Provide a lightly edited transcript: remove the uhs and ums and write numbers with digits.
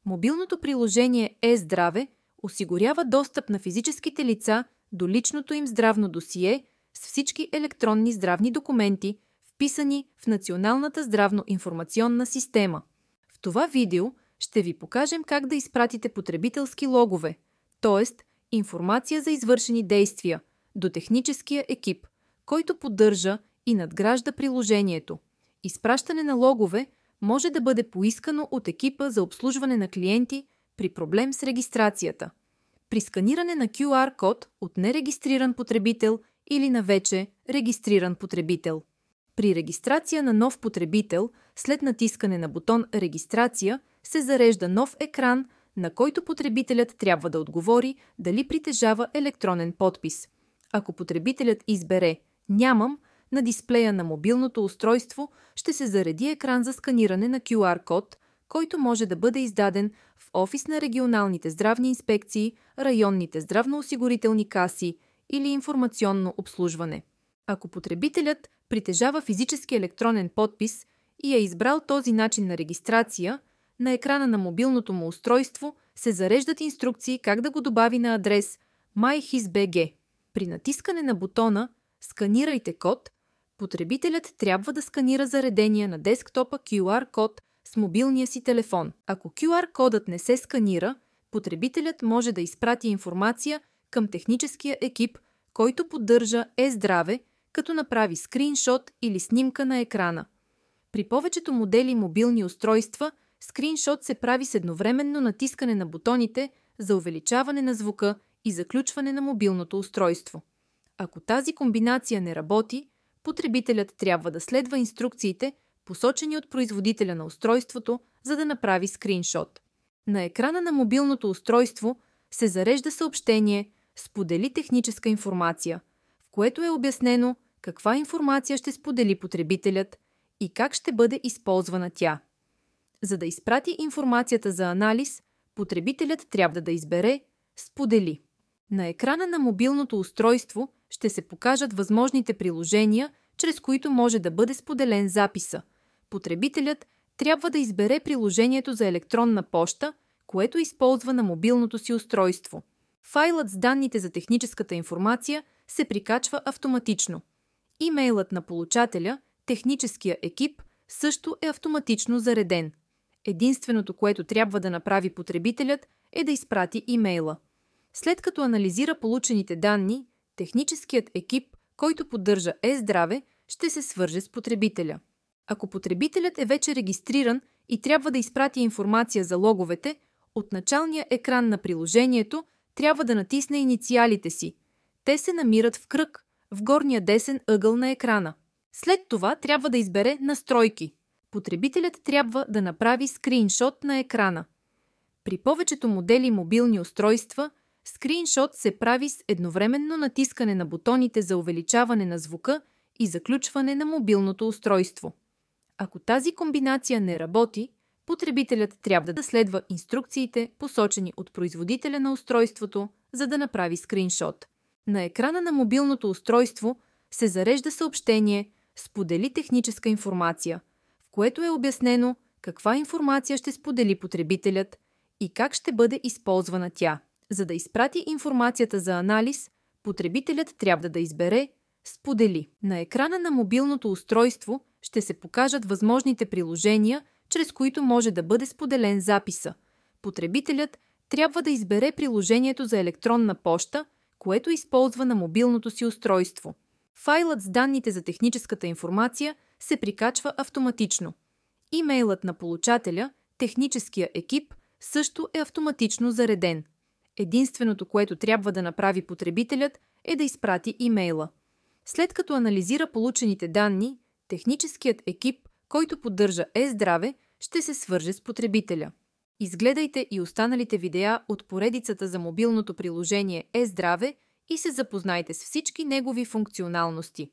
Мобилното приложение Е-здраве осигурява достъп на физическите лица до личното им здравно досие с всички електронни здравни документи, вписани в Националната здравно-информационна система. В това видео ще ви покажем как да изпратите потребителски логове, т.е. информация за извършени действия, до техническия екип, който поддържа и надгражда приложението. Изпращане на логове може да бъде поискано от екипа за обслужване на клиенти при проблем с регистрацията, при сканиране на QR код от нерегистриран потребител или на вече регистриран потребител. При регистрация на нов потребител, след натискане на бутон «Регистрация», се зарежда нов екран, на който потребителят трябва да отговори дали притежава електронен подпис. Ако потребителят избере «Нямам», на дисплея на мобилното устройство ще се зареди екран за сканиране на QR код, който може да бъде издаден в офис на регионалните здравни инспекции, районните здравноосигурителни каси или информационно обслужване. Ако потребителят притежава физически електронен подпис и е избрал този начин на регистрация, на екрана на мобилното му устройство се зареждат инструкции как да го добави на адрес MyHIS.bg. При натискане на бутона «Сканирайте код», потребителят трябва да сканира заредения на десктопа QR код с мобилния си телефон. Ако QR кодът не се сканира, потребителят може да изпрати информация към техническия екип, който поддържа Е-здраве, като направи скриншот или снимка на екрана. При повечето модели мобилни устройства, скриншот се прави с едновременно натискане на бутоните за увеличаване на звука и заключване на мобилното устройство. Ако тази комбинация не работи, потребителят трябва да следва инструкциите, посочени от производителя на устройството, за да направи скриншот. На екрана на мобилното устройство се зарежда съобщение «Сподели техническа информация», в което е обяснено каква информация ще сподели потребителят и как ще бъде използвана тя. За да изпрати информацията за анализ, потребителят трябва да избере «Сподели». На екрана на мобилното устройство ще се покажат възможните приложения, чрез които може да бъде споделен записа. Потребителят трябва да избере приложението за електронна поща, което използва на мобилното си устройство. Файлът с данните за техническата информация се прикачва автоматично. Имейлът на получателя, техническия екип, също е автоматично зареден. Единственото, което трябва да направи потребителят, е да изпрати имейла. След като анализира получените данни, техническият екип, който поддържа Е-здраве, ще се свърже с потребителя. Ако потребителят е вече регистриран и трябва да изпрати информация за логовете, от началния екран на приложението трябва да натисне инициалите си. Те се намират в кръг, в горния десен ъгъл на екрана. След това трябва да избере Настройки. Потребителят трябва да направи скриншот на екрана. При повечето модели мобилни устройства, скриншот се прави с едновременно натискане на бутоните за увеличаване на звука и заключване на мобилното устройство. Ако тази комбинация не работи, потребителят трябва да следва инструкциите, посочени от производителя на устройството, за да направи скриншот. На екрана на мобилното устройство се зарежда съобщение «Сподели техническа информация», в което е обяснено каква информация ще сподели потребителят и как ще бъде използвана тя. За да изпрати информацията за анализ, потребителят трябва да избере «Сподели». На екрана на мобилното устройство ще се покажат възможните приложения, чрез които може да бъде споделен записа. Потребителят трябва да избере приложението за електронна поща, което използва на мобилното си устройство. Файлът с данните за техническата информация се прикачва автоматично. Имейлът на получателя, техническия екип, също е автоматично зареден. Единственото, което трябва да направи потребителят, е да изпрати имейла. След като анализира получените данни, техническият екип, който поддържа Е-здраве, ще се свърже с потребителя. Изгледайте и останалите видеа от поредицата за мобилното приложение Е-здраве и се запознайте с всички негови функционалности.